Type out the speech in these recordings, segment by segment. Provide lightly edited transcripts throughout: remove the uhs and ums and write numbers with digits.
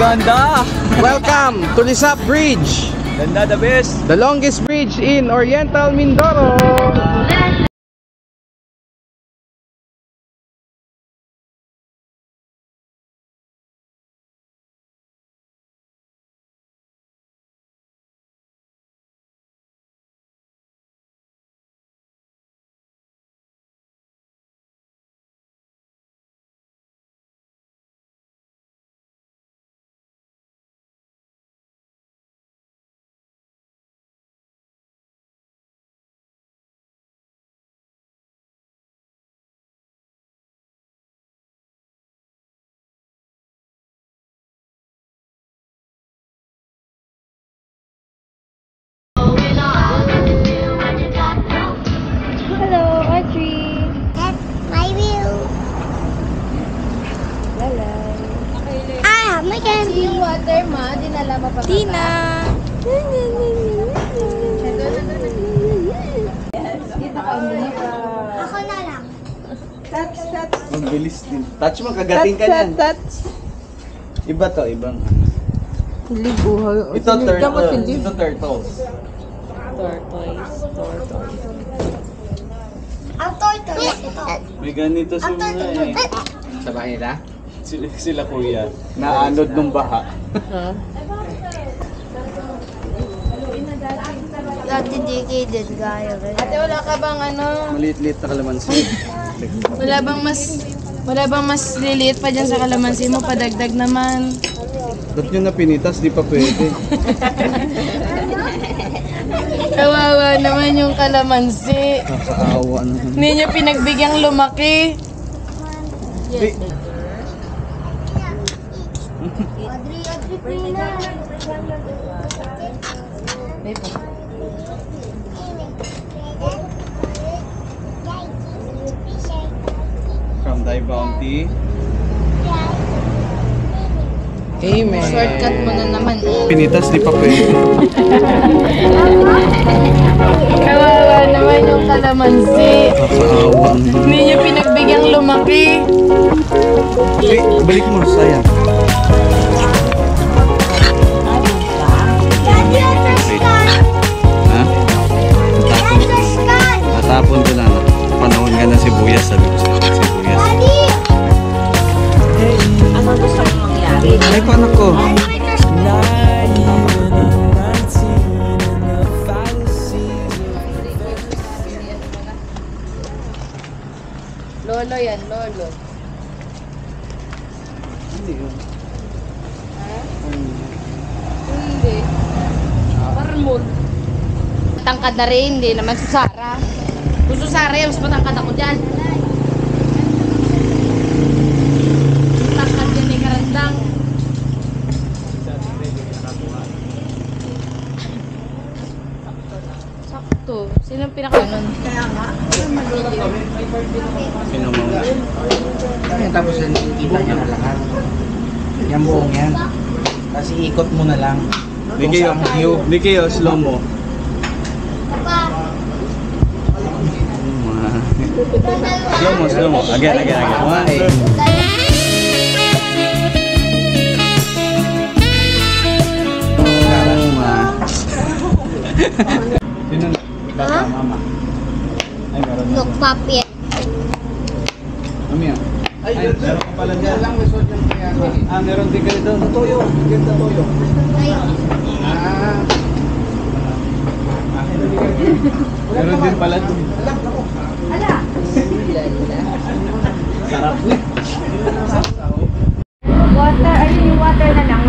ganda! Welcome to Lisap Bridge. Ganda, the best. The longest bridge in Oriental Mindoro. Water ma, dinala mo pa ba? Tina! Ako na lang. Touch. Ang bilis din. Touch mo, kagating ka yan. Touch. Iba to, ibang. Libuhay. Ito turtles. Ito turtles. Ang tortoise ito. May ganito si mga eh. Sa bahay nila? Sila kuya. Naanod nung baha. Dati di din gaya. Ate, wala ka bang ano? Maliit-liit na kalamansi. Wala bang mas liliit pa dyan sa kalamansi mo? Padagdag naman. Ba't nyo na pinitas? Di pa pwede. Kawawa naman yung kalamansi. Kakaawa naman. Hindi nyo pinagbigyan lumaki. Hey. Audrey, Pina. From Thy Bounty. Amen. Shortcut mo na naman eh. Pinitas, di pa pwede. Kawawa naman yung kalamansi. Kakaawa naman. Hindi nyo pinagbigyan lumaki. Hey, balik mo, sayang. Ha? Natapon ko na. Panahon nga na sibuyas, sabi ko sa'yo. Sibuyas. Ano gusto mong mangyari? Ay, paano ko? Lolo yan, lolo. Hindi yun. Ha? Hindi. Parmol. Matangkad na rin, hindi naman Susara. Kung Susara yan, mas matangkad ako dyan. Matangkad yan ni Karandang. Sakto. Sino ang pinakanon? Kaya nga. Sino mo? Tapos kita niya na lahat. Yan buong yan. Kasi ikot mo na lang. Di kayo, slow mo. Slow mo. Again. One. Sino? Baka mama. Ay, meron na. Look, papi. Mami, ay, meron ka pala dyan. Meron din kayo doon. Toyo. Ganda toyo. Meron din pala doon. Sarap niya. Water, ano yung water na lang?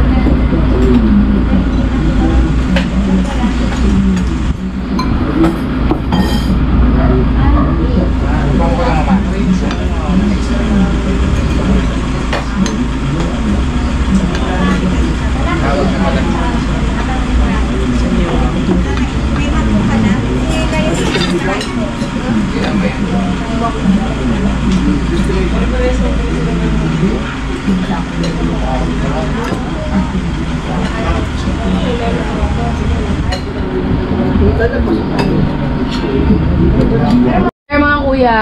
Mga kuya,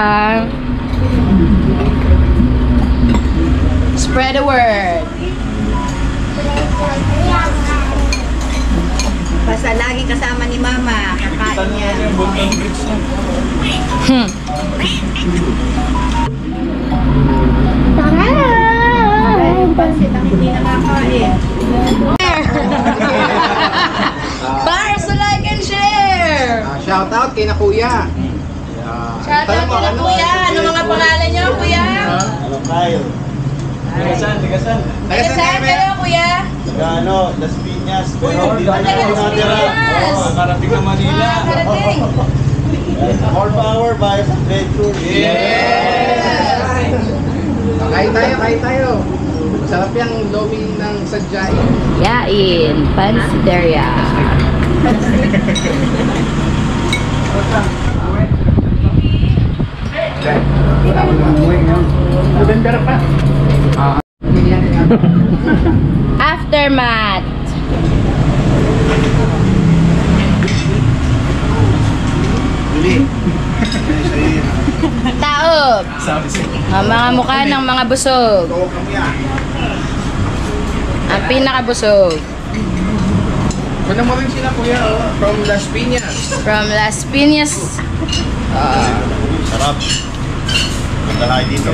spread the word. Basta lagi kasama ni Mama. Kakain yan. Yung Bunton Bridge na. Yung pansit ang hindi nakakain. Bars to like and share! Shout out kay na kuya. Shout out kay na kuya. Ano mga pangalan niyo, kuya? Ano tayo? Tigasan, tigasan. Saan kayo, kuya? Ano, Las Piñas. Pero hindi na Taga ako Las natira. Piñas. Oo, nakarating na Manila. Karating. More power by adventure. Yes! Kain tayo, kain tayo. Masarap yung lomi ng sadyay. Yain, Pansideria. November pa. Aftermath. Taob. Ang mga mukha ng mga busog. Ang pinakabusog. Kunin mo rin sila kuya, from Las Piñas. From Las Piñas. Sarap. Punta tayo dito.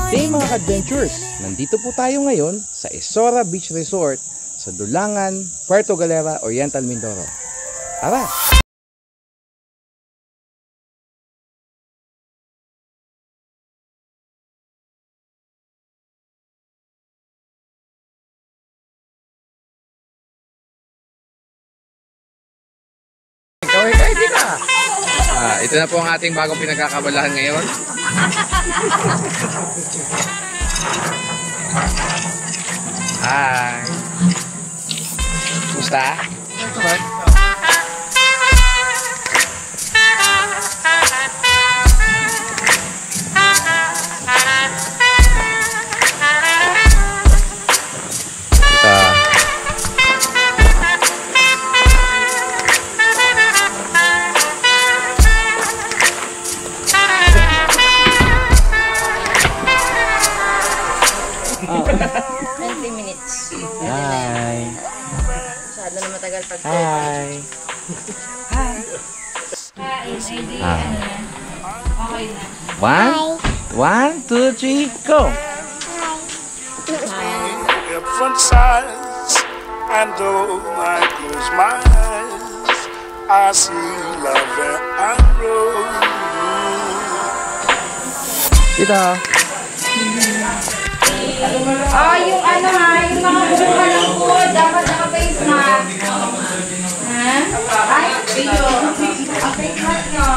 Hey mga ka-adventures! Nandito po tayo ngayon sa Isora Beach Resort sa Dulangan, Puerto Galera, Oriental Mindoro. Tara! Ito na po ang ating bagong pinagkakabalahan ngayon. Hi! Kumusta? Hi! Masyado na matagal pag Hi! One, two, three, go! Different sides, and though I close my eyes, I see love and rose. Ito. Oh, yung ano ha, yung mga buka ng food, dapat naka-face mask. Ha? Ay, video. Ang face mask nyo.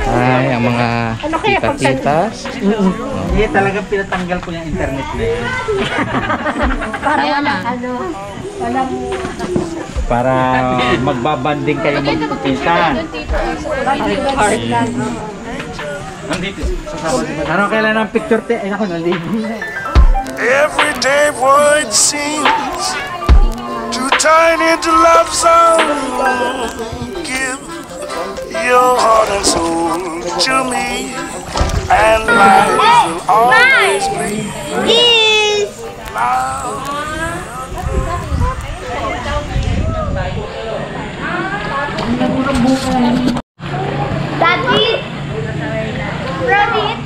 Ay, ang mga tita-titas. Hindi, talagang pinatanggal ko yung internet na yan. Para magbabanding kayo magpipinsan. Nandito. Ano kailan ang picture te? Ay, ako nandito. Everyday void seems too tiny to love someone. Give your heart and soul to me, and life will always be loud. Daddy! Rabbit!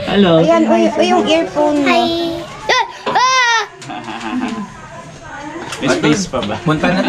Hello. Ayan, o yung earphone mo. Hi! Ah! May space pa ba? Punta na.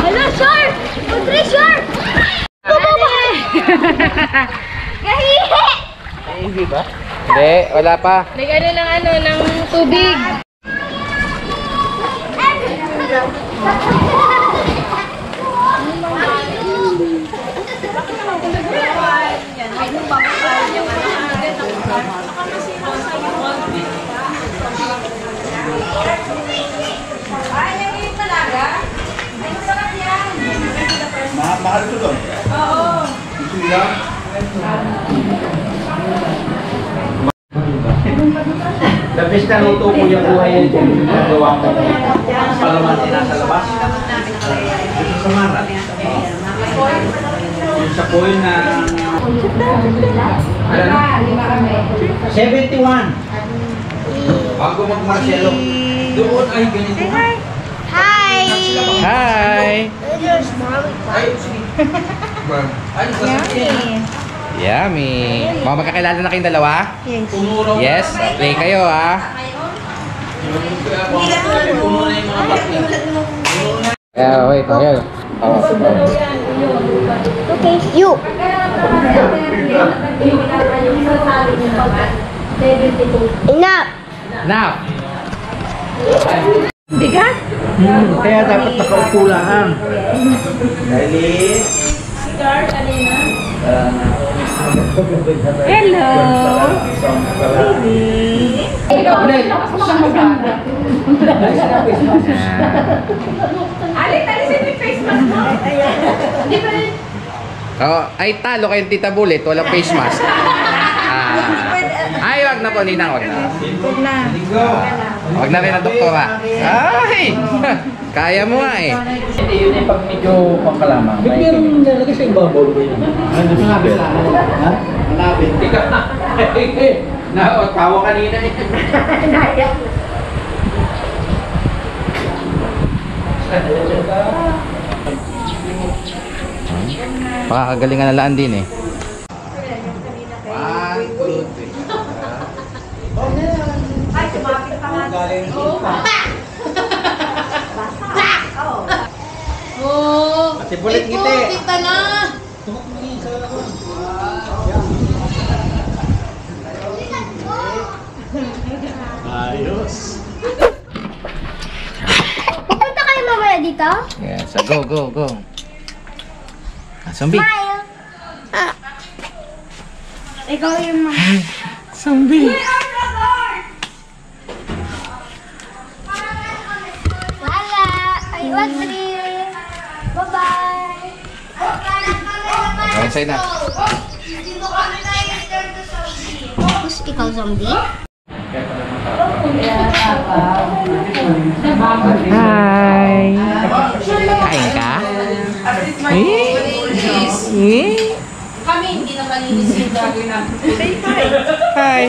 Hello, shark! Putri, shark! Hindi ba? Hindi, wala pa. Nag-ano ng tubig. Mahal ito doon? Oo. Ito lang? The best na luto ko yung buhay yan dyan. Nagawa ko. Palaman din nasa labas. Ito sa Mara. Yung sa coil na... 71. Bago mag-Marcelo. Doon ay ganito. Hi! Hi! Yummy! Mga magkakilala na kayong dalawa? Yes. Play kayo ha. Yeah, wait. Okay. Okay, you. Enough. Now! Kaya dapat nakaupo lang. Dali. Hello! Alit-alisin yung face mask mo. Hindi pa rin. Oh, ay talo kayong Tita Bullet, walang face mask. Ay, wag na po, Ninang, wag na. Wag na rin ang doktora. Ay! Kaya mo nga eh. Hindi, yun yung pag medyo pangkalamang. May meron nalagay sa ibabaw ko yun. Ano sa nabi? Ha? Nabi. Ikaw na. Tawa kanina eh. Pakakagalingan na laan din eh. 1, 2, 3. Ay, tumapit pa nga. Oh! Pati bulit ngiti. Kita na! Ayos. Punta kayo mamaya dito? Yes, so go. Zombie. Smile. Ikaw yung mama. Zombie. Wala. Ay, wag rin. Bye-bye. Okay, sa'yo na. Tapos ikaw zombie? Hi! Kain ka? Kami hindi na malinis yung gagawin namin. Hi!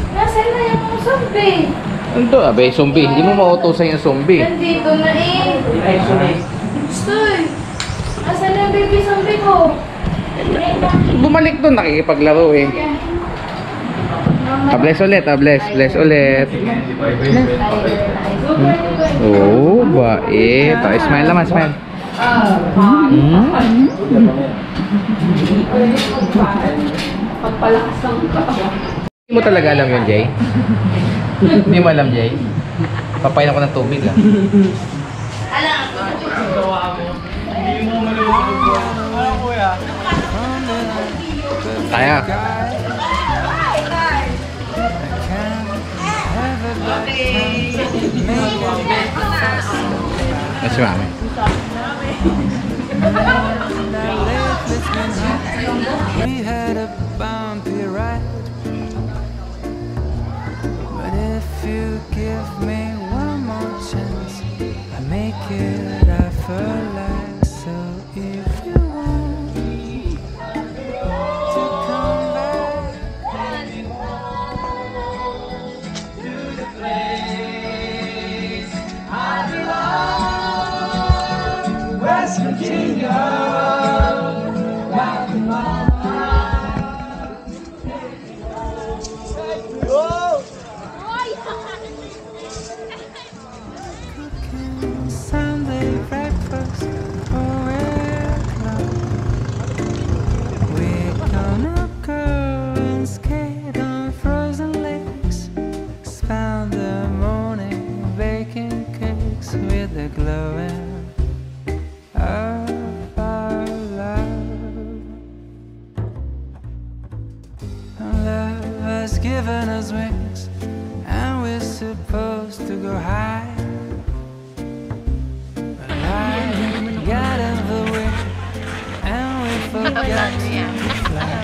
Nasaan na yung zombie? Ito, abay, zombie. Hindi mo mautusan yung zombie. Nandito na eh. Stoy! Nasaan na yung baby zombie ko? Bumalik doon, nakikipaglaro eh. Bless ulit, bless ulit. Oh, bait. Smile naman, smile. Pagpalakas ng katawan. Hindi mo talaga alam yun, Jay? Hindi mo alam, Jay? Papain ako ng tubig, ah. Kaya. Yes, mami. We had a bumpy ride, but if you give me one more chance, I make it up for life. So if you want to come back to the place I belong, West Virginia. Sunday breakfast, we're gonna go and skate on frozen lakes, expound the morning baking cakes with the glowing of our love. Love has given us wings, and we're supposed to go high. Got in the way, and we forgot to fly.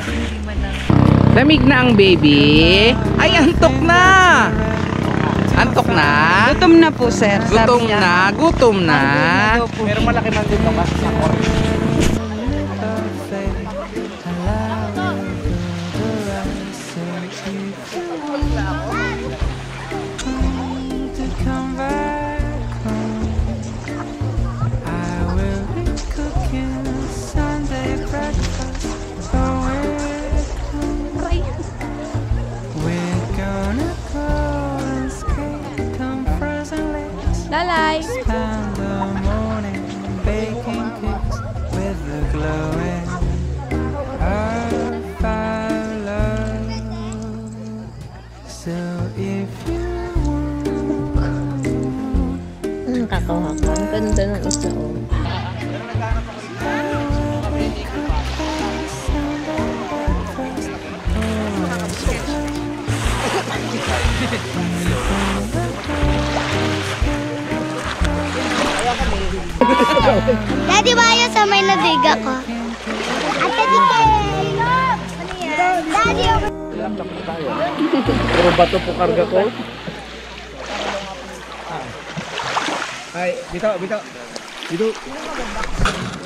Lamig na ang baby. Ay, antok na. Antok na? Gutom na po, sir. Gutom na, gutom na. Pero malaki man din naman. Lalay. Spend the morning baking cakes with the glowing of our love. So if you want, Kakawaka. Ang ganda ng isa, oh. Daddy, bayo sa may nadiga ko. Ate Dike! Daddy, Puro bato po karga ko. Ay, bitaw. Dito.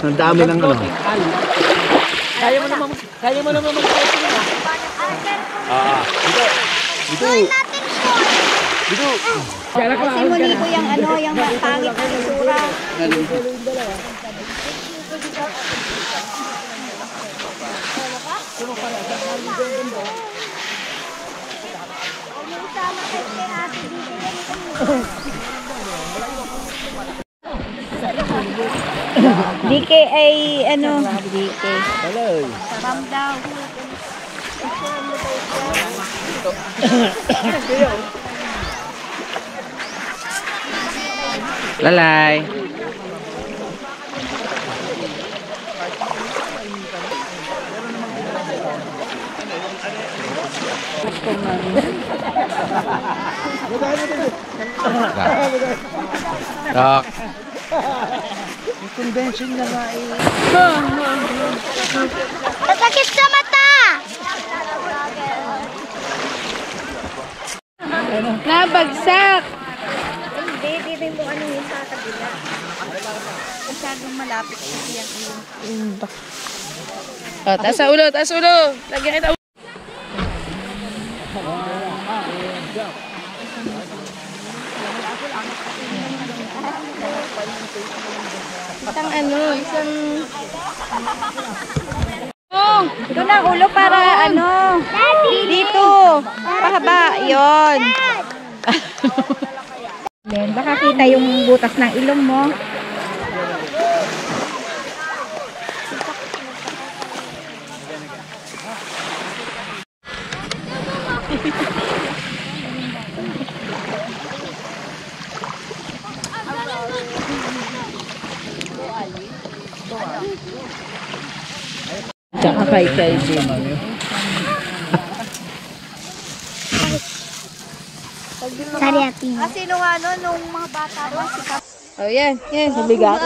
Ang dami ng ano. Kaya mo naman mag-cycling na. Dito. Dito. simuli ko yung ano, yung pangit na isura. DK ay ano? DK. Sabam daw. Lalay. Dok. Yung convention na nga eh. Masakit sa mata! Nabagsak! Hindi, dito yung ano yung sa kabila. Masyadong malapit kasi yan. Oh, taas sa ulo, taas ulo! Lagyan kita ulo! Isang ano, isang... Oh, ito na ulo para ano? Dito. Pahaba, yon. Then, baka kita yung butas ng ilong mo. Tsaka kay Jim. Sariating. Sino nga no, nung mga bata ba? Oh, yan. Mabigat.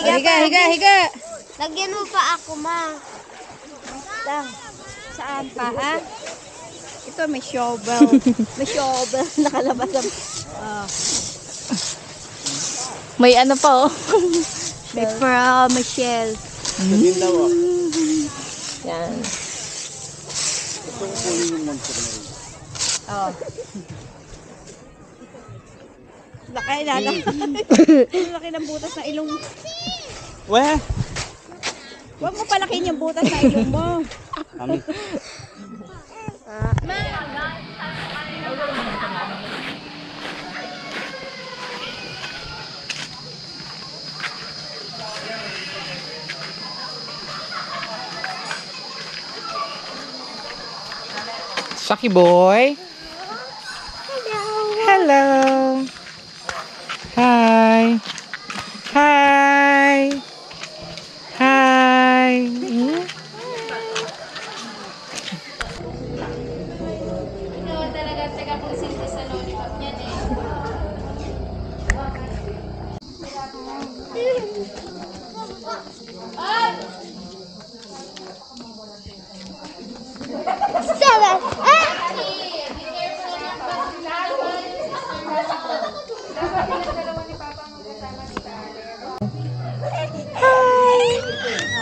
Higa. Higa. Lagyan mo pa ako, ma. lang. Saan pa, ha? Ito may shovel. May shovel. Nakalabas ang... May ano pa, oh. May pearl, may shell. Yan. Oh. Laki, lalaki. Laki ng butas na ilong. Weh! Huwag mo palakin yung butas na ilong mo. Saki boy. Hello. Hi. Hi. Hi. Ikaw talaga taga kung sino sa lollipop niyan eh.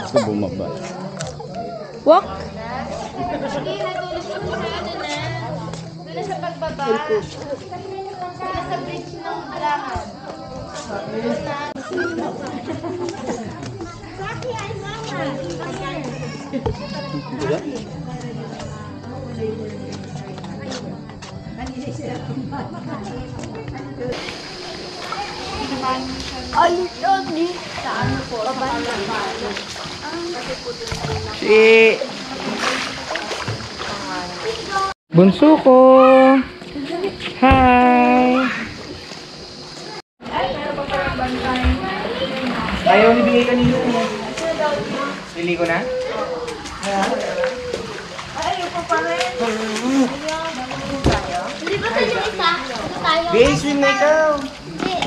Gusto bumaba. Walk. Sige, natulog ko sa ano na. Doon na sa pagbaba. Doon na sa bridge ng Alangan. Ay, Tony. Saan po? Si bunso ko. Hi. Ayaw nibigay kanina. Pili ko na? Hindi ba sa yung isa? Ito tayo. BA, swim na ikaw.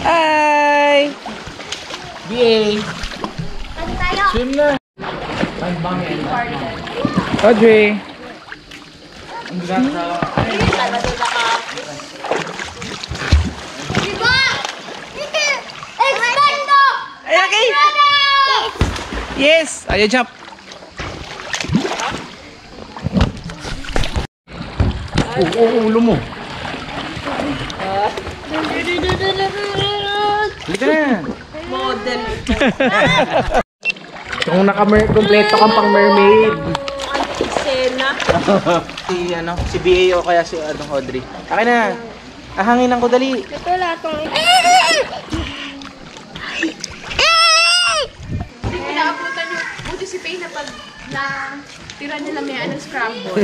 Hi. BA. Ano tayo? Swim na. Audrey. Diba? Expecto! Ay, okay. Yes. Ayo jump. Ulo mo. Halika na. Model. Kung kompleto kang pang mermaid. Sena. Si BA o kaya si Audrey. Akin na. Ahanginan ko dali. Ito latong. Hindi pinaabutan yung buti si Pay na pag na tira nila may anong scramble.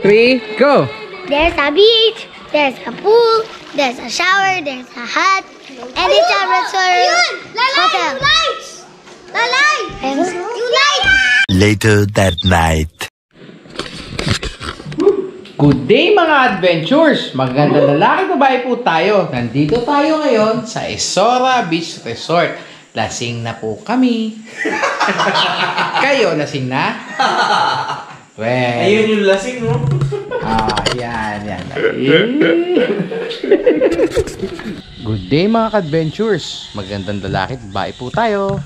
3, go! There's a beach, there's a pool, there's a shower, there's a hut, and it's a resort hotel. Lalay! You light! Later that night. Good day mga adventures! Magandang lalaki babae po tayo. Nandito tayo ngayon sa Isora Beach Resort. Lasing na po kami. Kayo, lasing na? Well, Ayun yung lasing, no? yan. Good day mga adventures. Magandang lalaki babae po tayo.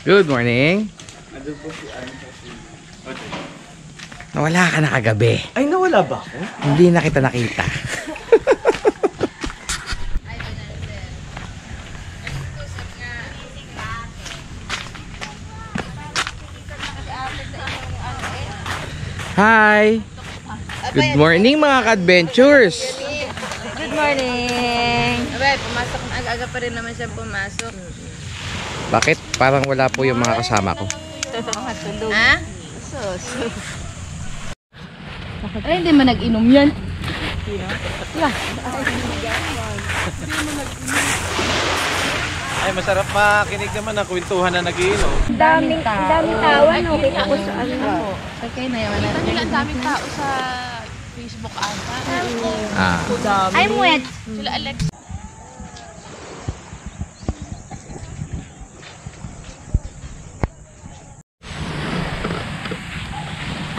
Good morning. Nawala ka na kagabi. Ay, nawala ba ako? Hindi na kita nakita. Hi! Good morning mga ka-adventures! Good morning. Abe, pumasok na aga pa rin naman siya pumasok. Bakit? Parang wala po yung mga kasama ko. Ha? Ay, hindi mo nag-inom yan. Ay, masarap makinig naman ng kwentuhan na nag-iinom. Daming tawa, no? Kita ko sa ano. Okay na yaman natin. Ang daming tao sa Facebook ata. Ah. I'm wet. Sila Alex.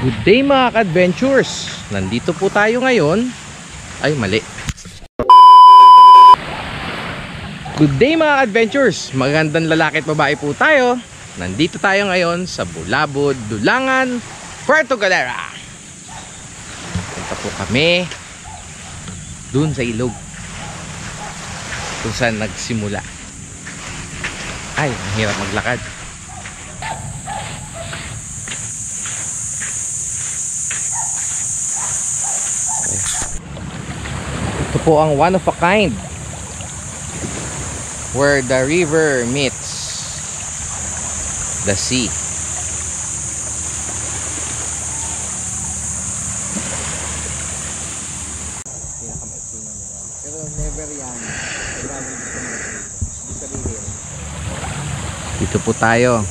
Good day mga ka-adventures! Nandito po tayo ngayon. Ay, mali. Good day mga ka-adventures! Magandang lalaki at babae po tayo. Nandito tayo ngayon sa Bulabod, Dulangan, Puerto Galera. Punta po kami dun sa ilog kung saan nagsimula. Ay, ang hirap maglakad. Ito po ang one of a kind where the river meets the sea. Pero never yan. Dito po tayo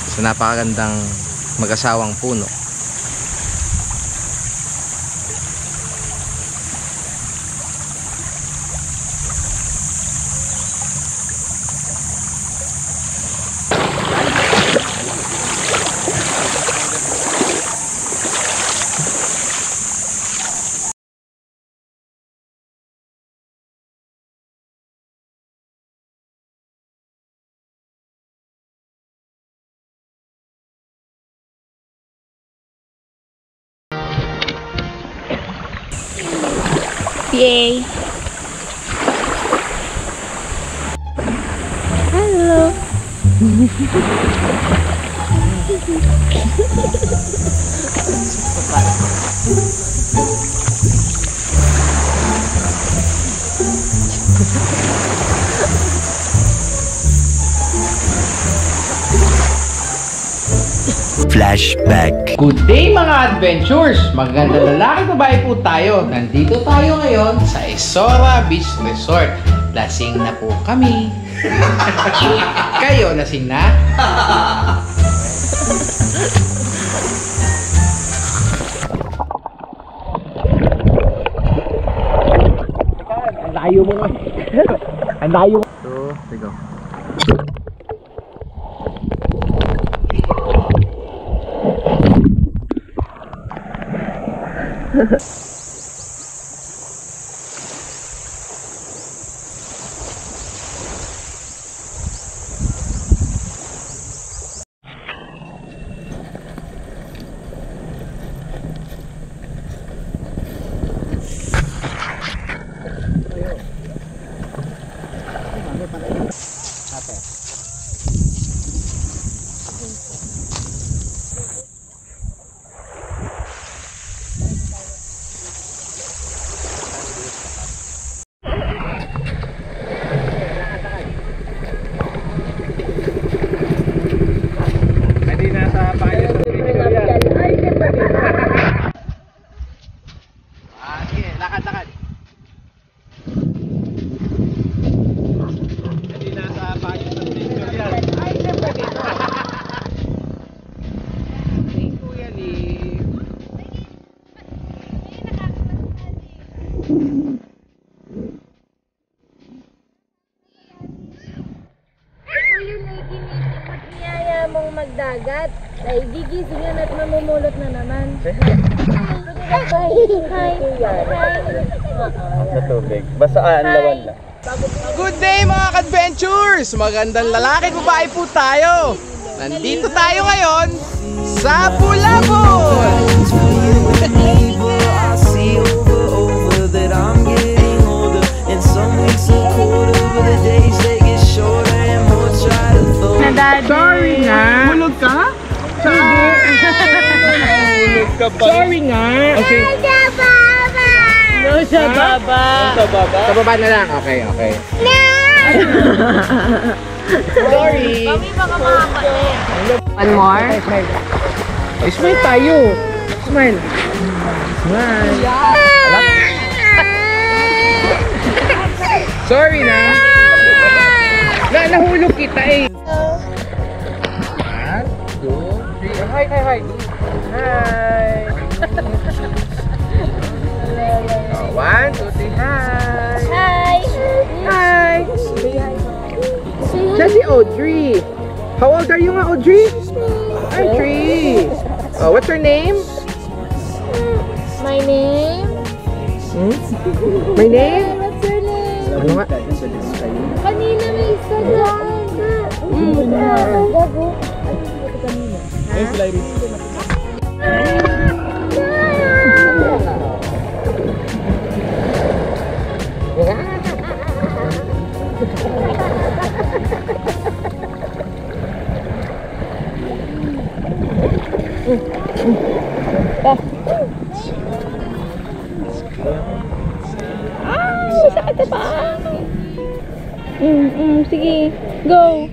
sa napakagandang mag-asawang puno. Yay. Hello. Flashback. Good day mga adventures! Magandang lalaki at babae po tayo. Nandito tayo ngayon sa Isora Beach Resort. Lasing na po kami. Kayo, lasing na? Ang layo mo. Ang layo. So, sige. Mong magdagat ay gigisingan at mamumulot na naman. Sa tubig. Basaan lawan lang. Good day mga ka-adventures! Magandang lalaki at babae po tayo. Nandito tayo ngayon sa Bulabod! Sorry nga. Hulog ka? Hulog ka pa. Sorry nga! Okay. No sa baba. Sa baba? Sa baba na lang. Okay, okay. Sorry! Kami mga makakalit. One more? Smile tayo! Smile! Smile! Sorry na! Nahulog kita eh! 1, 2, 3. Hi, hi, hi! Hi! 1, 2, 3, hi! Hi! Hi! Siya si Audrey! How old are you nga, Audrey? Marjorie! Oh, what's your name? My name? My name? What's your name? Ano nga? Kanina may isa dyan. Sakit na pa. Sige, go.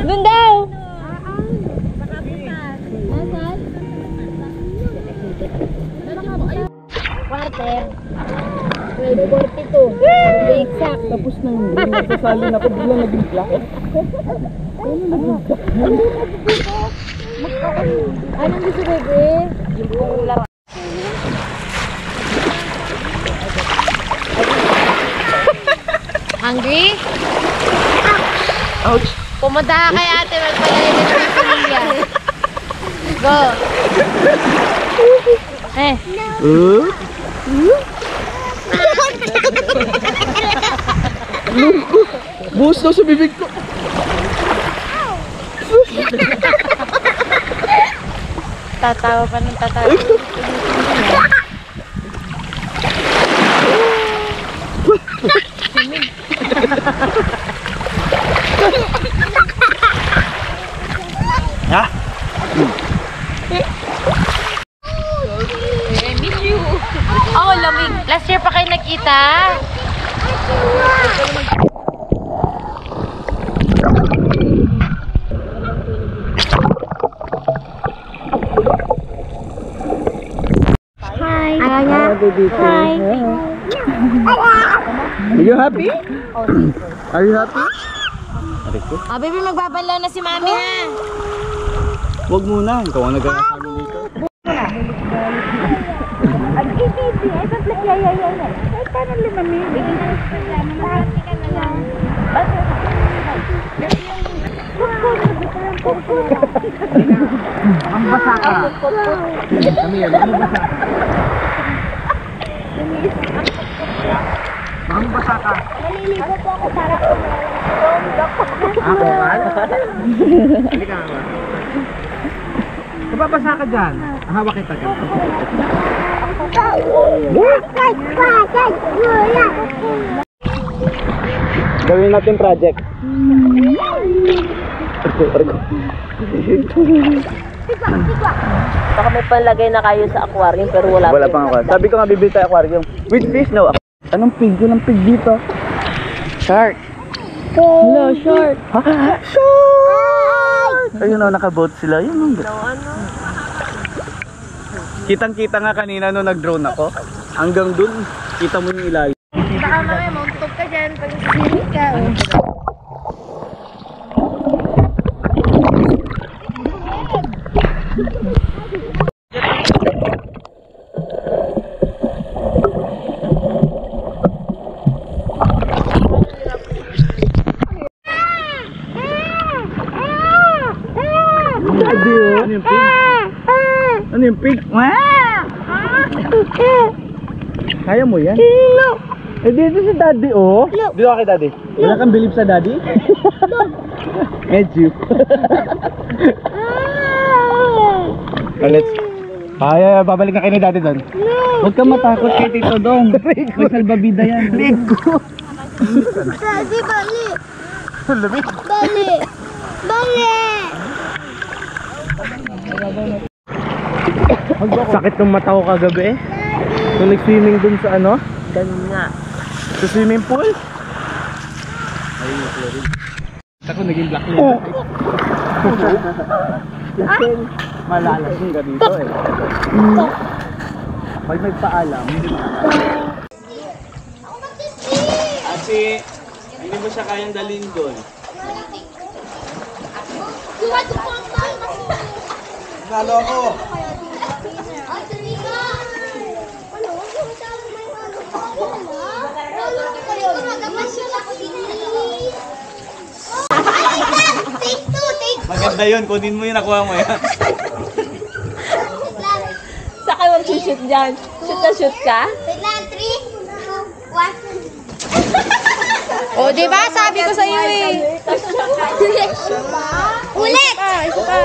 Doon daw. Quarter. 12:42. Exact. Tapos na yun. Nasasali na ako. Biglang naging black. Anong gusto, bebe? Yung ulam. Hungry? Ouch! Pumunta ka kay ate, magpalayin ng pamilya. Go! Eh. Buhos daw sa bibig ko! Tatawa pa ng tatawa. Ha? I miss you. Oh, lamig. Last year pa kayo nakita? Hi. Hi. Are you happy? Are you happy? Ah, baby, magbabanlaw na si mami, ha? Huwag muna. Ikaw ang nagkakasama dito. Ang basa ka. Kami yan. Ano basa? Ang basa ka. Naliligo po ako para Ako ka? Halika nga. Nababasa ka dyan. Hawak kita dyan. Gawin natin project. Baka may palagay na kayo sa aquarium pero wala pang aquarium. Sabi ko nga bibili tayo aquarium. With fish no. Anong pig? Walang pig dito. Shark. Hello, short. Ha? Shark! Ayun o, naka-boat sila. Yun Kitang-kita nga kanina nung nag-drone ako. Hanggang dun, kita mo yung ilalim. Baka mamaya, mautog ka dyan pag nasisimik ka. Ano yung pig? Ano yung pig? Kaya mo yan? No. Eh dito si daddy oh. Dito ka kay daddy. Wala kang believe sa daddy? Medyo. Let's. Babalik na kayo ni daddy doon. Huwag kang matakot kay Tito Dong. May salbabida yan. Ligo. Daddy, bali. Lamig. Bali. Bali. Sakit ng mata ko kagabi eh. Nung nag-swimming dun sa ano? Ganun nga. Sa swimming pool? Ako naging black list. Malalasing ka dito eh. Pag nagpaalam, hindi mo Kasi, hindi mo siya kayang dalhin doon. Nalo ako! take two, take two. Maganda yun. Kunin mo yun. Nakuha mo yan. Saan ka mag-shoot dyan? Shoot na shoot ka? Wait lang, 3, 2, 1. O, di ba? Sabi ko sa'yo eh. Ulit! Isa pa.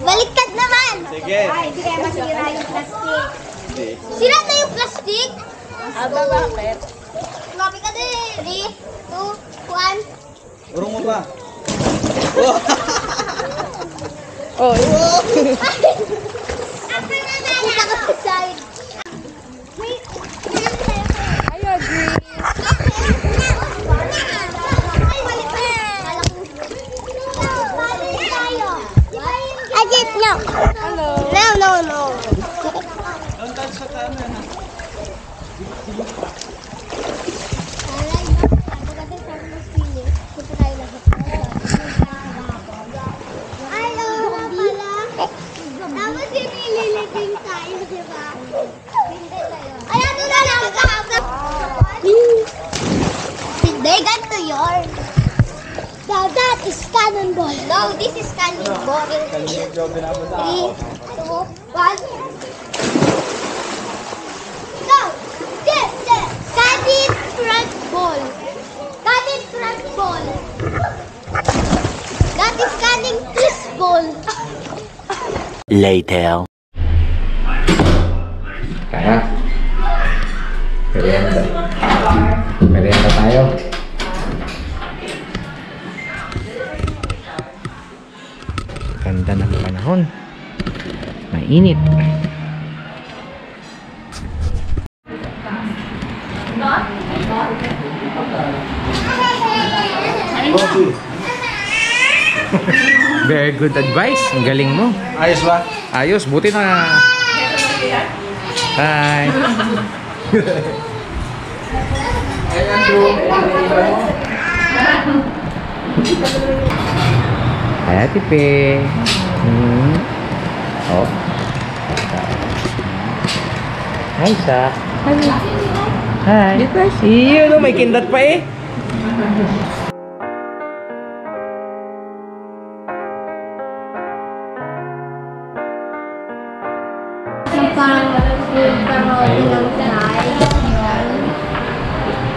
Baliktad naman! Sige. Ay, hindi kaya masira yung plastic. Sira na yung plastic? Aba, bakit? Grabe ka din. 3, 2, 1. Urong mo pa. O, After na nakita ko sa side. Wait, I agree. Ay, balik pa. Balik tayo. Ajit, no. Hello. No. Don't touch sa camera. Hindi, ganito yun. Now that is cannonball. No, this is cannonball. 3, 2, 1. Go! Yes! Cannon front ball. Cannon front ball. That is cannon twist ball. Later. Kaya. Merienda. Merienda tayo. Ganda ng panahon. Mainit. Very good advice. Ang galing mo. Ayos ba? Ayos, buti na. Hi. Hi, Ate Pe. Oh. Hi, Sa. Hi. Iyo, no, may kindat pa eh.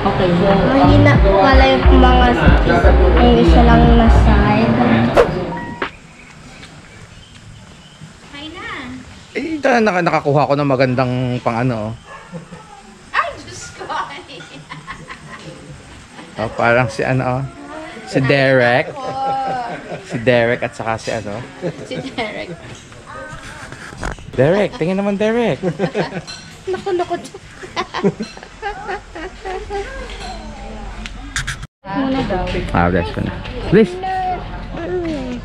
Okay. Hindi na wala yung mga yung isa lang na side. Eh, nakakuha ko ng magandang pang ano. Ay, Diyos ko. Oh, parang si ano, si Derek. Si Derek at saka si ano. Si Derek. Derek, tingin naman Derek. Naku. Bless ko na. Bless.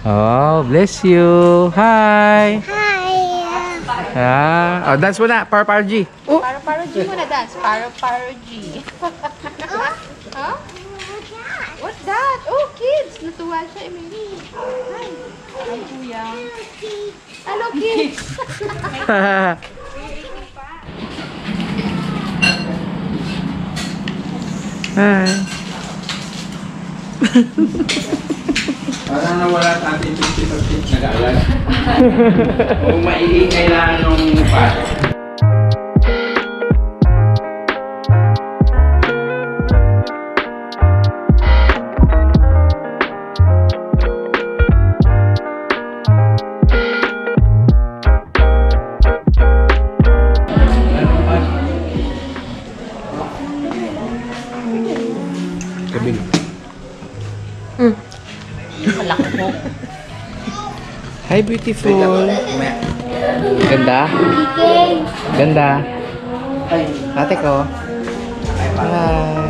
Oh, bless you. Hi. Oh, dance mo na. Par G. Oh. Paro G muna dance. Paro G. Huh? What's that? Oh, kids. Natuwa siya, Emily. Hi. Hi, kuya. Hello, kids. Hi. Parang nawala sa ating 50% nag-aalala. Kung maiingay lang nung pat. Kabing. Malaki po. Hi, beautiful. Ganda? Ganda. Ate ko. Hi.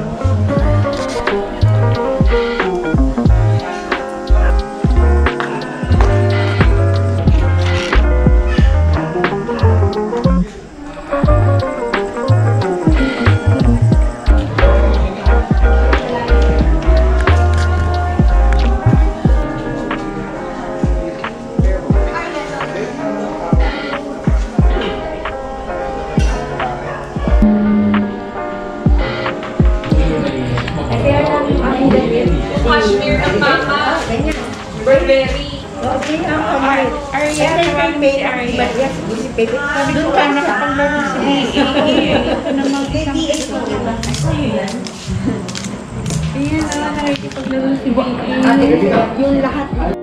Strawberry. Okay, Arya, tawagin mo si Arya. Si Pepe. Doon ka nakapaglaro si Ito na mag-isang Ayan na, nakikipaglaro si Baby. Yung lahat.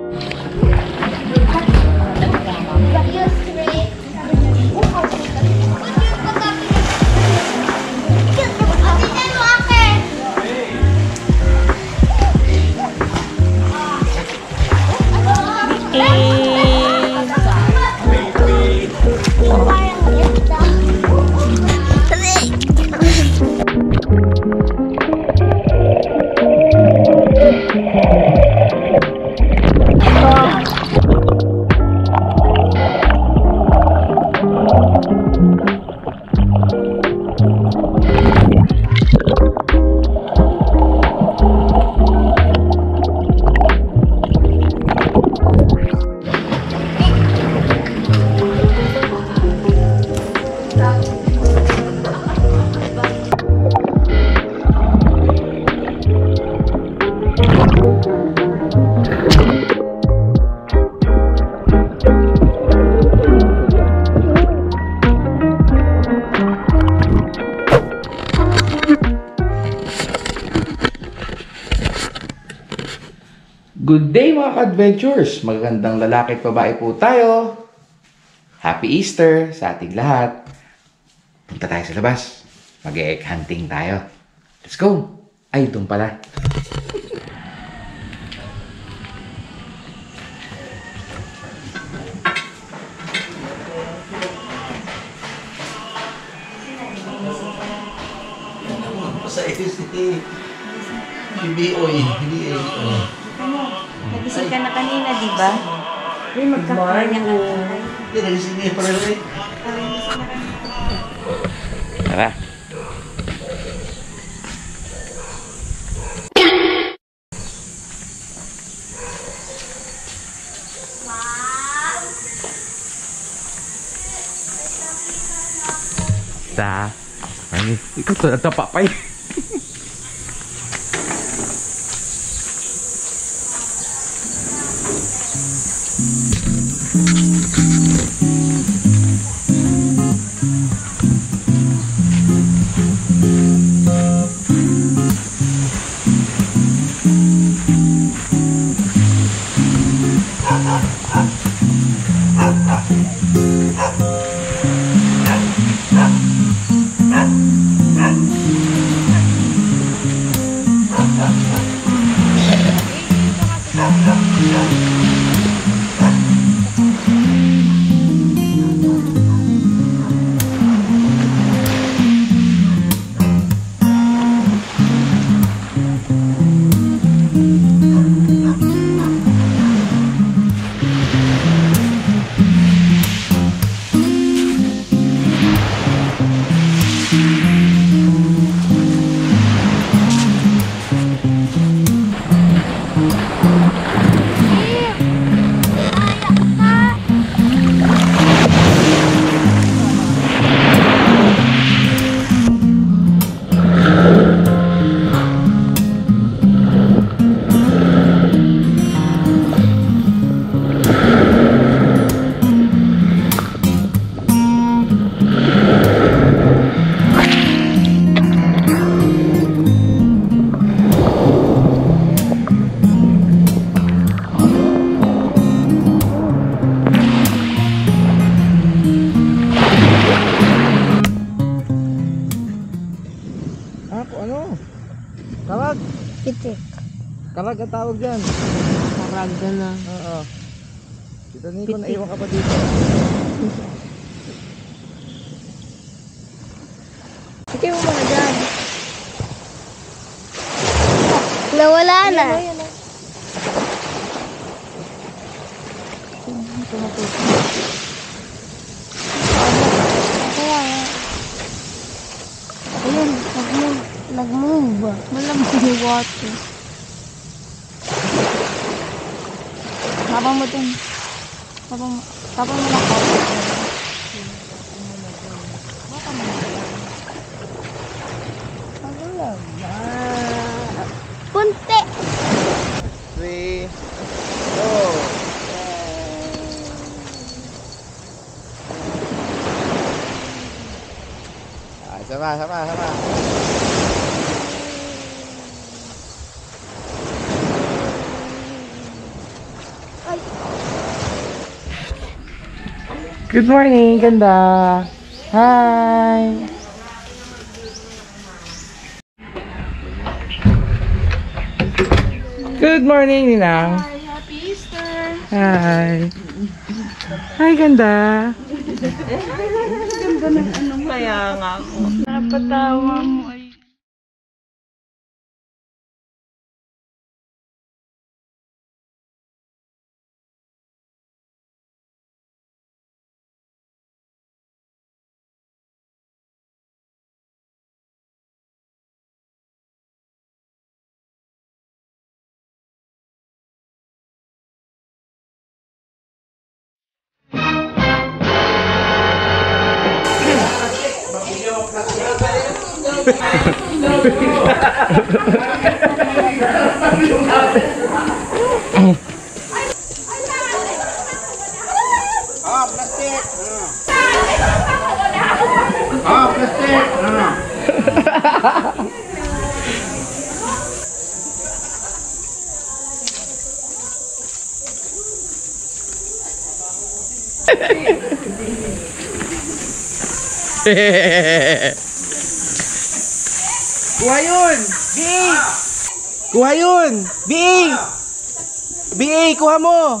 Good day mga ka-adventures! Magandang lalaki at babae po tayo. Happy Easter sa ating lahat. Punta tayo sa labas. Mag-egg hunting tayo. Let's go! Ay, doon pala. Sa si BOE. Nagising ka na kanina, di ba? May magkakaroon niya ka. Hindi, nagising niya pala rin. Tara. Ay, ikaw to, natapapay. Karag ang tawag dyan. Karag na. Oo. Dito Nico, naiwan ka pa dito. Sige mo mga dyan. Nawala na. Kaya nga. Ayun, nag-move. Malamang yung water. Habang mo dun. Habang mo na ako. Punti. 3, 2, Sama. Good morning, ganda. Hi. Good morning, Ninang. Hi, happy Easter. Hi. Hi, ganda. Ganda ng anong kaya nga ako. Napatawa mo ay. Kuha yun! BA! Kuha yun! BA! BA, kuha mo!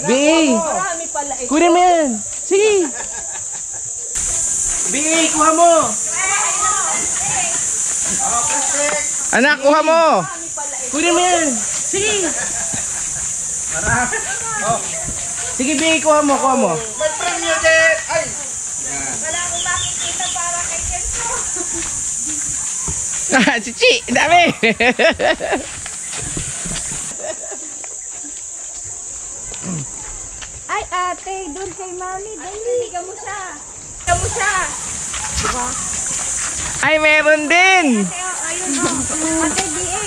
BA! Kunin mo yan! Sige! BA, kuha mo! Anak, kuha mo! Kunin mo yan! Sige! Sige, BA, kuha mo! May premyo din! Ay! Cici, dami! Ay ate, doon kay mami. Dali, kamusta? Ay, meron din! Ayun o. Ate, BA.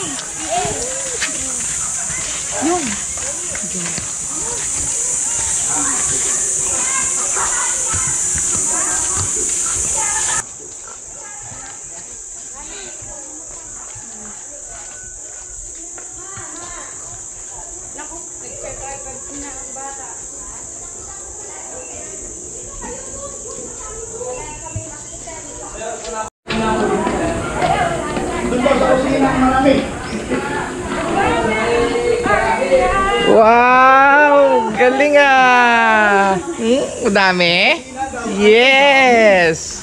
Yung. Wow! Galing ah! Dami? Yes!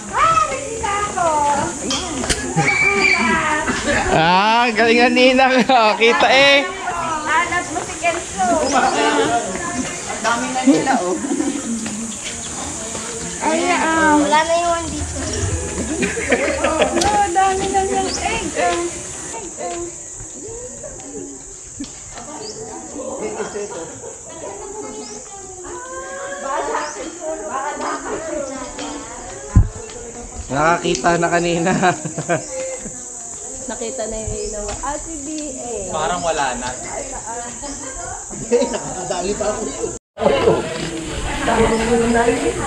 Galing nga Ninang. Kita eh. Alat mo si Kenzo. Dami na nila, oh. Ay, Wala na yung dito. dami na yung egg. Nakakita na kanina. Nakita na yung ilaw. Ate BA. Parang wala na. Nakakadali pa ako dito.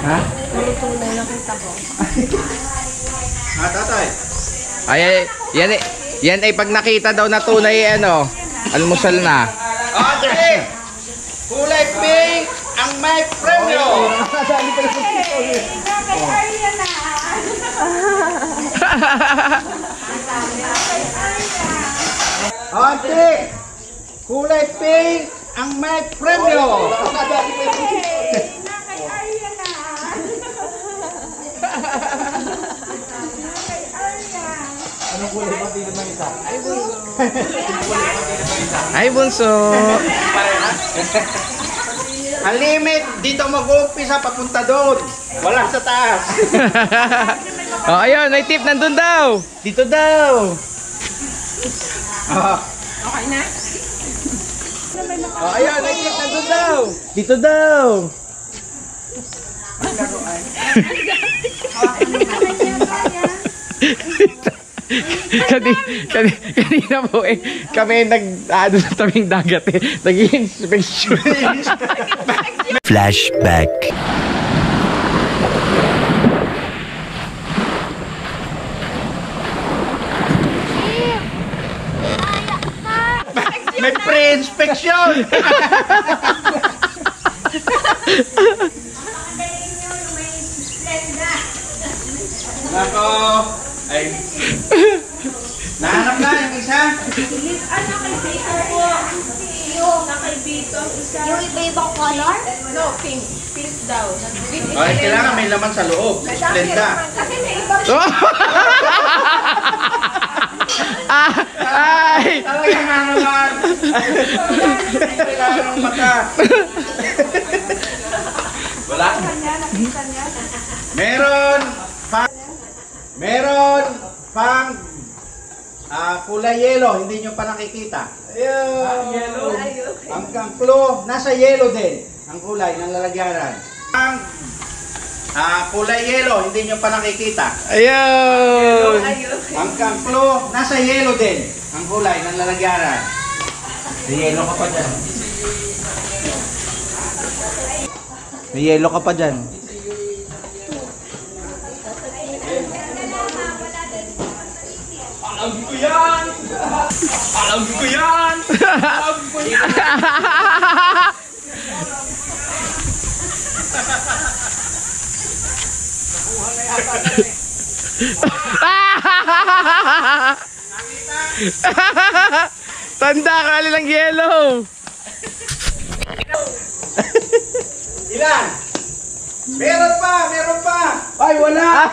Ha? Tunay nakita ko. Ha, tatay? Ay, yan ay pag nakita daw na tunay ano, almusal na. Ate! Kulay pink ang may premyo! Ate! Kulay pink ang may premyo! Anong kulay pati naman isa? Ay, bunso. Ang limit, dito mag-uumpisa papunta doon. Wala sa taas. Oh, ayun, may tip nandun daw. Dito daw. Okay na? Oh, ayun, may tip nandun daw. Dito daw. Kanina po eh, kami nag-ano sa tabing dagat eh, nag-i-inspection. Flashback. pre-inspection. Nako. Ay. Nahanap na yung isa. Yung iba-ibang color? No, pink. Pink daw. Ay, kailangan may laman sa loob. Splenda. Kasi may iba. Ay! Talaga nga naman. Kailangan ng mata. Wala. Meron pang kulay yelo, hindi nyo pa nakikita. Ayun. Yellow. Ang clue, nasa yelo din ang kulay ng lalagyanan. Ang kulay yelo, hindi nyo pa nakikita. Ayun! Ang clue, nasa yelo din ang kulay ng lalagyanan. May yelo ka pa dyan. May yelo ka pa dyan. Alam ko yan! Alam ko yan! Alam ko yan! Tanda ka lang yellow. Ilan? Meron pa! Ay, wala!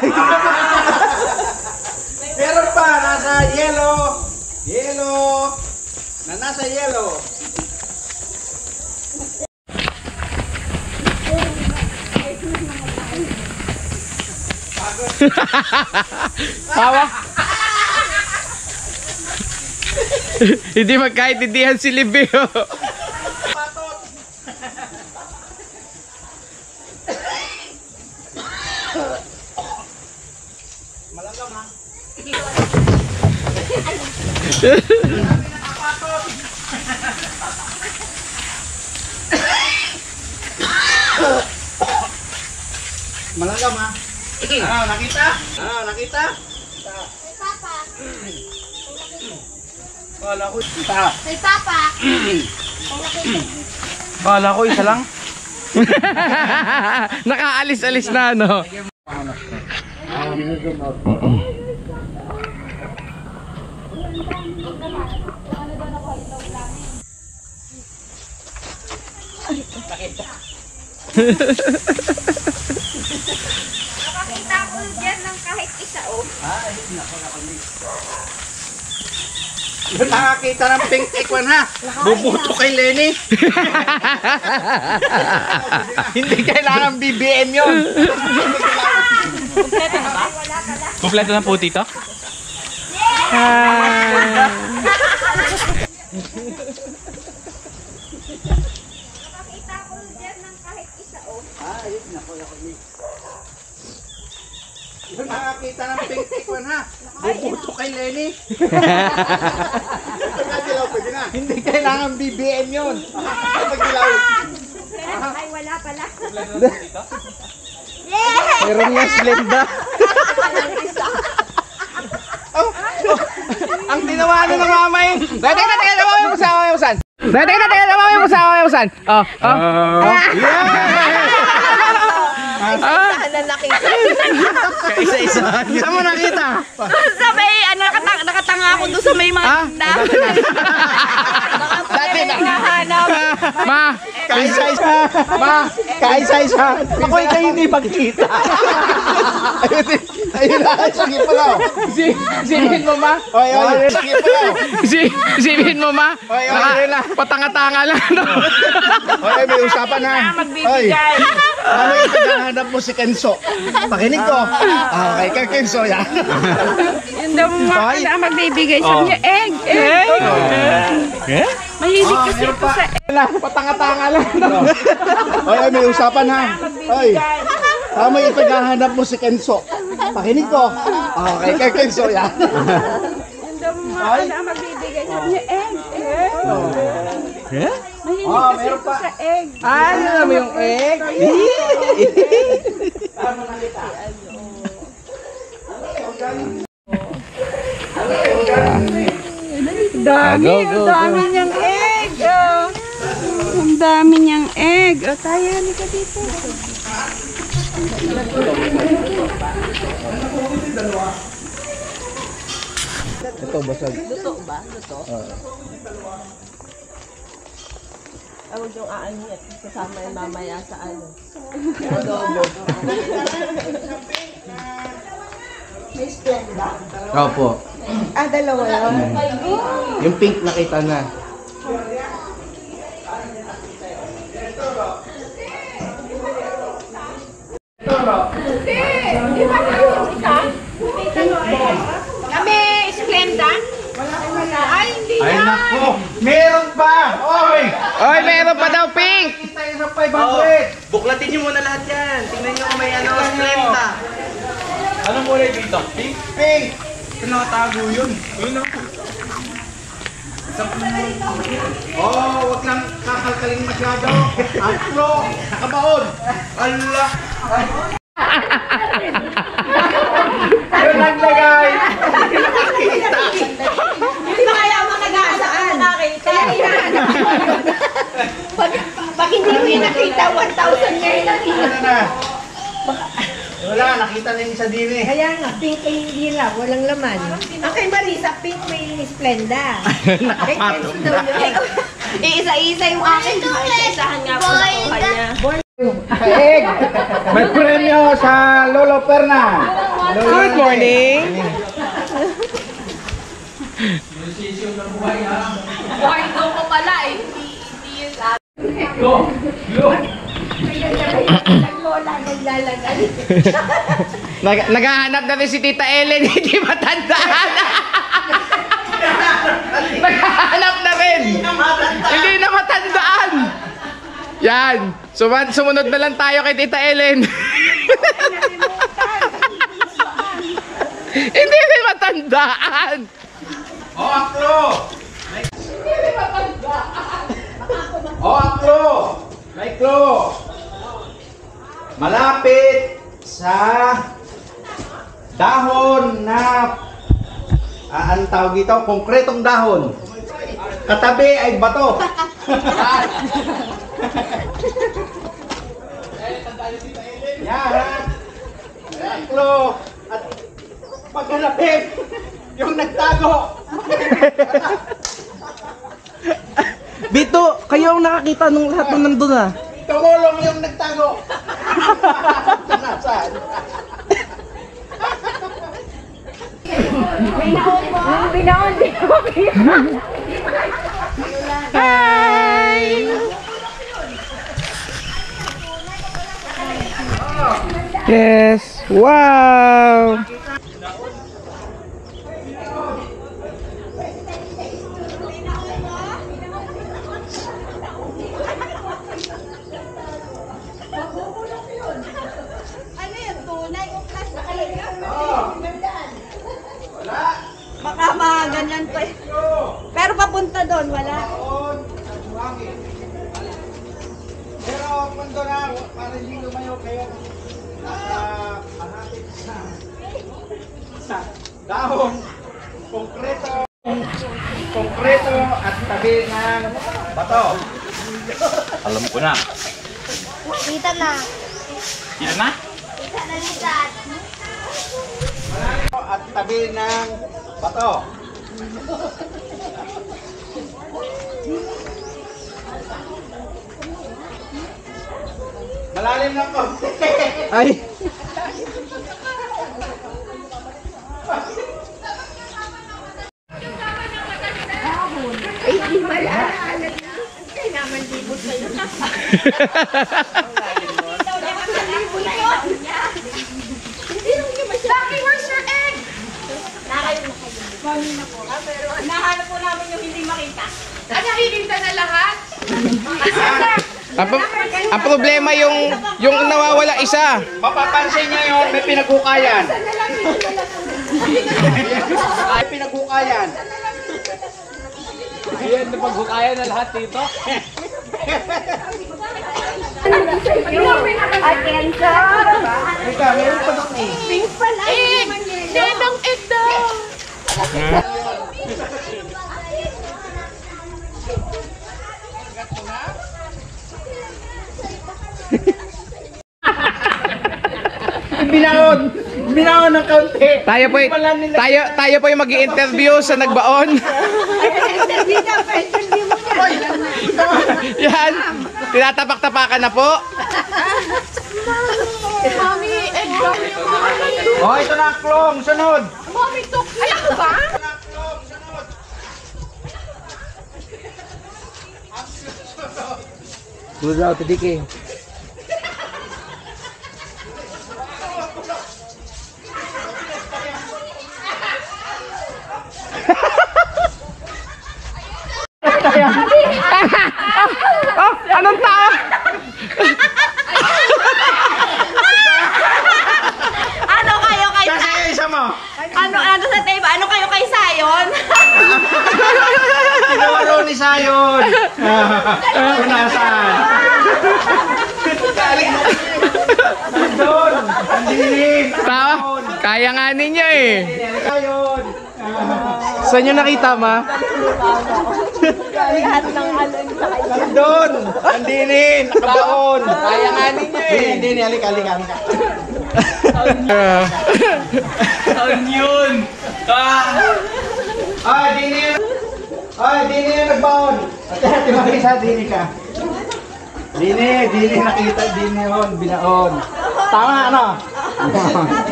Meron pa, nasa yellow. Nasa yellow. Tawa. Hindi magkaintindihan si Libio. Malagam ha. Malagam ha. Nakita? Nakita? Papa. Kala ko Hey, Papa. Kala ko isa lang. Nakaalis-alis na, no? Nakakita ko dyan ng kahit isa, oh. Nakakita ng pink ekwan ha. Bubuto kay Lenny. Hindi kailangan BBM yun. Kompleto na po, tito? Nakakita ko dyan ng kahit isa, oh. Nakakita ng pink ekwan ha. Bubuto kay Lenny. Hindi kailangan BBM yun. Ay, wala pala. Meron nga Splenda. Ang tinawa na ng mama yun. Teka, mamaya mo saan. Mamaya mo saan. Na nakita. Kaisa-isa. Saan mo nakita? Sa may, nakatanga ako doon sa may mga Dati na. hinahanap. Ma, kaisa-isa. Ako'y kayo hindi magkita. Ayun na, sige pala. Sinin mo, ma. Sige pala. Sinin mo, ma. Patanga-tanga lang, no? Oy, may usapan ha. Magbibigay. Ano yung paghahanap mo si Kenzo? Pakinig ko. Okay, kay Kenzo yan. Yung daw mga magbibigay sa kanya, egg. Mahilig kasi ito sa egg. Patanga-tanga lang, no? Oy, may usapan ha. Oy, tama yung paghahanap mo si Kenzo. Pakinig ko. Okay, kay Kenzo yan. Yung daw mga magbibigay sa kanya, egg. Mahilig kasi ito sa egg. Ano mo yung egg? Dami niyang egg. dami niyang egg. O tayo, halika dito. Ito, basag. Luto ba? Luto? Huwag yung aani at kasama yung mamaya sa ano. Adobo. May Splenda? Opo. Ah, dalawa yun. Yung pink nakita na. Kami, Splenda? Ay, hindi Ay nako! Meron pa! Oy! Oy, meron pa daw pink! Kita yung sa 500! Buklatin niyo muna lahat yan. Tingnan niyo kung may ano, Splenda. Anong kulay dito? Pink? Pink! Tinatago yun. Yun ako. Oh, wag lang kakalkalin masyado. Ang pro, nakabaon. Allah! Yun lang lagay. Hindi ba kaya mga nag-aasaan? Kaya pag hindi mo yung nakita, 1,000 years na Ano na? Wala, nakita na yung isa din eh. Kaya nga, pink ay hindi na, walang laman. Ang kay Marisa, pink may Splenda. Nakapatong na. Iisa-isa yung akin. Isa-isahan nga po nakuha niya. Kaeg! May premyo sa Lolo Perna. Good morning! buhay daw ko pala eh. Hindi yun sa Lola, naglalagay. Naghahanap na rin si Tita Ellen, hindi matandaan. Naghahanap na rin. Hindi na matandaan. Yan. Sumunod na lang tayo kay Tita Ellen. Hindi rin matandaan. Oh, aklo! Oh, aklo! May klo! Malapit sa dahon na ang tawag dito, konkretong dahon. Katabi ay bato. Yan. Aklo. At paghanapin yung nagtago. Bito, kayo ang nakakita nung lahat nung nandun ah. Tumulong yung nagtago. Nasaan? Binaon, di ko Hi! Yes! Wow! Ano yun, tunay o plus baka mga ganyan pa. Pero papunta doon, wala. Pero kundo na, para hindi lumayo kayo hanapin sa dahon, konkreto at tabi ng bato. Alam ko na. Kita na. Yan na? Kita na lisan. At tabi ng bato. Malalim ng konti. Ay! Ay, di malala. Kaya naman libot kayo. Lucky, where's your egg? Nahanap po namin yung hindi makita. Ah, nakikita na lahat? Ang problema yung nawawala isa. Mapapansin niyo yun, may pinaghukayan. May pinaghukayan. Ayan, napaghukayan na lahat dito. Attention! Ika, meron pa doon eh. Pink pala. Egg! Nenong egg daw! Binaon ng kaunti. Tayo po yung mag-i-interview sa nagbaon. Yan. Tinatapak-tapakan na po. Mami, egg drop yung mami. Oh, ito na ang klong. Sunod. Mami, tok. Alam ko ba? Sunod daw, tidiki. Oh, anong tao? Ano kayo kay Kasi isa mo. Ano sa tape? Ano kayo kay Sayon? Tinuro ni Sayon. Kung nasaan. Doon. Andinin. Tama? Kaya nga ninyo eh. Sayon. Saan nyo nakita, ma? Lahat ng alon sa kanya. Doon. Andinin. Nakabaon. Kaya nga ninyo eh. Andinin. Halika. Saan yun? Dini. Dini yung nagbaon. Ate, makisa, Dini ka. Dini nakita, Dini yun, binaon. Tama, ano?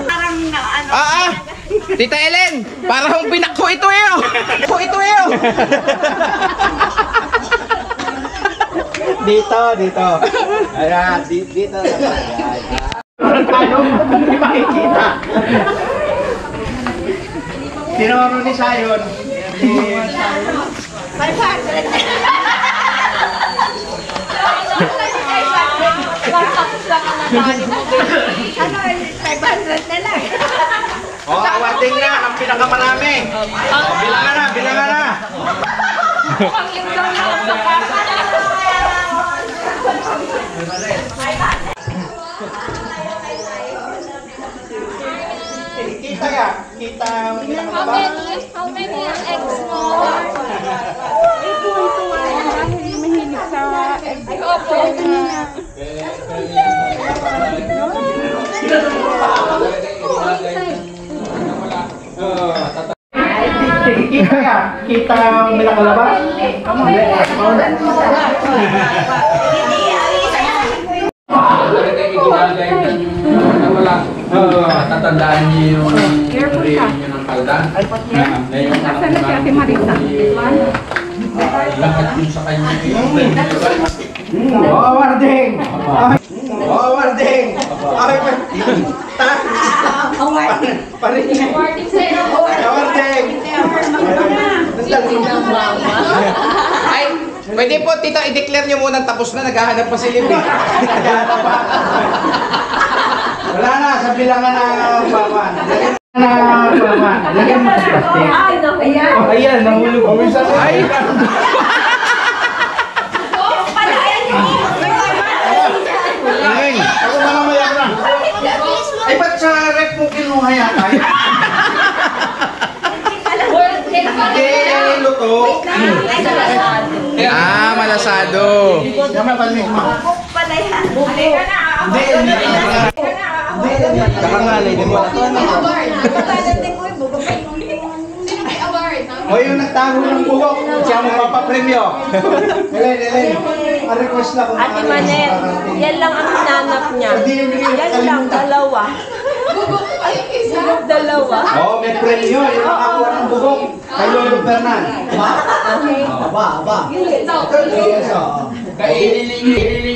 Parang na ano. Tita Ellen, parang binakko ito eh. Dito. Ayan, dito. Ano? Hindi makikita. Tinuro ni Sayon. Ano, 500 na lang. Awating na, ang pinakamarami. Bilangan na. Kita ang pinakamarami. How many eggs mo? Mahilig sa egg. Opo. Kita ang pinakalabas. Tatandaan niyo yung review niyo ng kaldan. Nasaan na si Ate Marisa? Lahat yung sa kanya. Warding! Warding! Warding! Ay, pwede po, tita, i-declare nyo muna tapos na. Naghahanap pa si Libby. Wala na, sa bilangan ng bawan. Lagyan mo sa plastic. Ayan, nahulog. Ay! Ako na mamaya na. Ay, ba't sa rep mo kinuha yata? Hindi, luto. Malasado. Yaman, balik mo. Hindi. Kakangalay din mo. O yung nagtago ng buhok, siya mo mapapremyo. Elen, request na kung Ate Manet, yan lang ang hinanap niya. Yan lang, dalawa. Dalawa. Oo, may premyo. Yung nakakuha ng buhok kay Lolo Fernan. Aba. Kaililing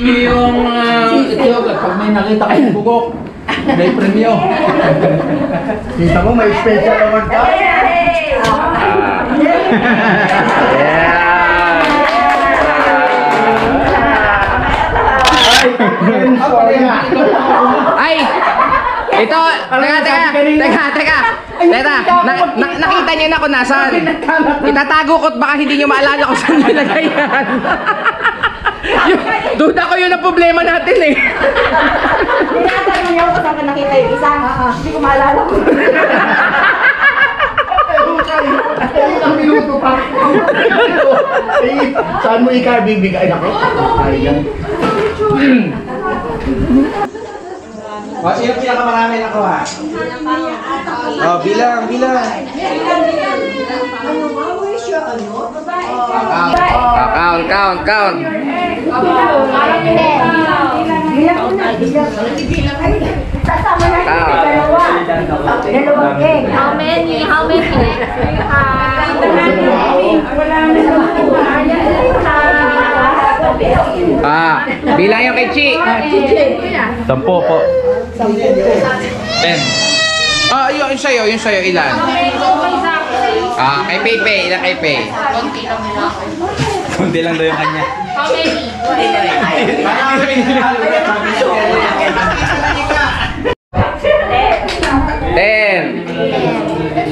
niyo yung itlog at pag may nakita kayong bugok, may premyo. Kita mo, may special award ka? Ay! Ito, teka. Nakita niyo na kung nasaan. Itatago ko't baka hindi niyo maalala kung saan nilagay yan. Duda ko yun ang problema natin eh. Tinatanong niyo kung saan nakita yung isa. Hindi ko maalala ko. Ilang minuto pa. Saan mo ikabibigay? Ako? Ayan. O, sino pinakamarami nakuha? O, bilang. Count. How many? Bilang yung kay Chi. 10 po. 10. Yung sa'yo, ilan? Kay Pepe, ilan kay Pepe? Kunti lang daw yung kanya. How many? 10.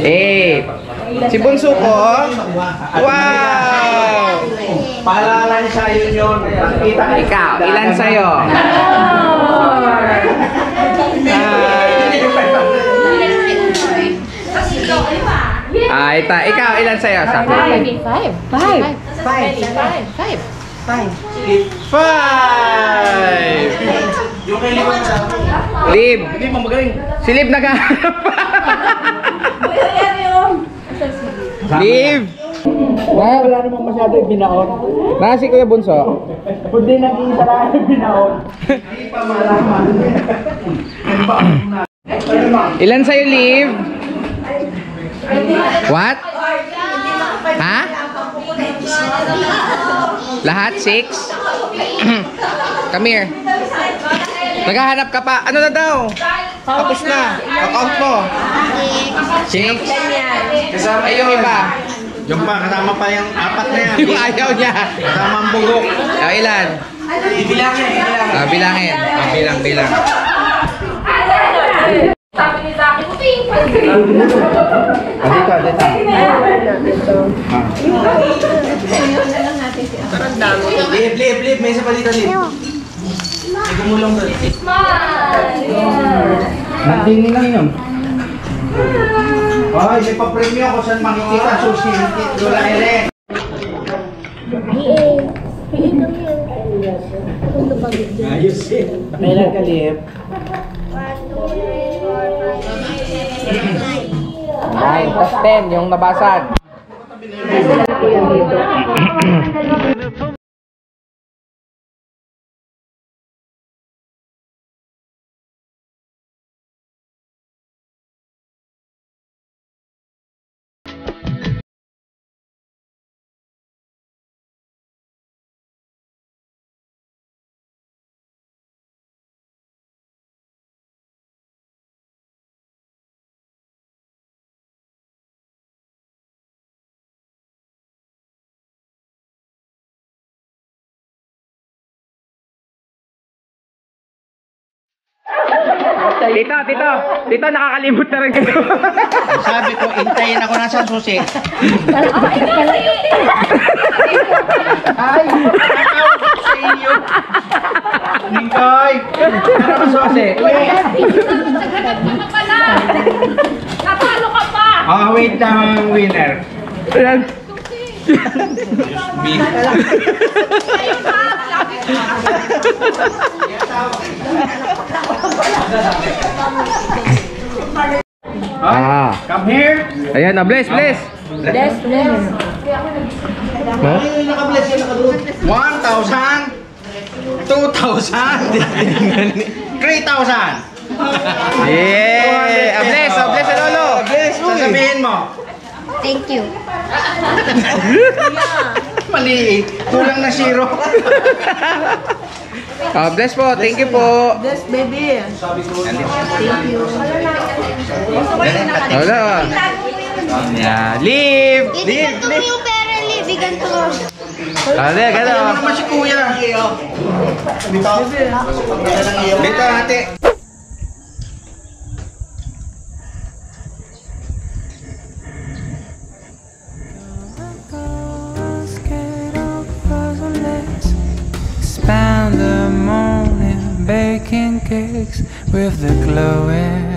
8. Si Bunso ko. Wow! Paalala niya sa'yo yun. Ikaw, ilan sa'yo? Ikaw, ilan sa'yo? 5. 5. Yung kay Liban sa Lib. Hindi mo magaling. Si Lib naghahanap. Lib. Wala namang masyado yung binaon. Si Kuya Bunso. Kundi nag-iisa lang yung binaon. Hindi pa malaman. Ilan sa'yo, Liv? What? Ha? Lahat? 6? Come here. Naghahanap ka pa. Ano na daw? Tapos na. Account mo. 6? Kasama yung iba. Yung pa, kasama pa yung 4 na yan. Yung ayaw niya. Kasama ang bugok. Ilan? Bilangin. Bilang. Sabi ni Zaki, puting! Dito. Lip. May isa pa dito, Lip. May gumulong doon. Nandini lang yun. Oh, may pa-premyo kung saan makikita sushi. Lola Ere. Ayos eh. Kailan ka, Lip? 9 plus 10 yung nabasag. Tito, nakakalimot na rin kayo. Sabi ko, intayin ako nasa susi. Ay, natawag ko sa inyo. Ningkoy, ano ka susi? Natalo ka pa! Wait lang, winner. Me. Come here. Ayan na, bless. Bless. Naka-bless yun, naka-doon. 1,000, 2,000, 3,000. Yeah! Bless sa lolo. Sasabihin mo. Thank you. Maliit. Kulang na 0. Bless po. Thank you po. Yes, baby. Sabi ko, Thank you. Wala. Yeah. Leave. Ibigan mo yung pera, ibigan to. Gano. ano naman si Kuya? Dito, ate. Spend the morning baking cakes with the glowing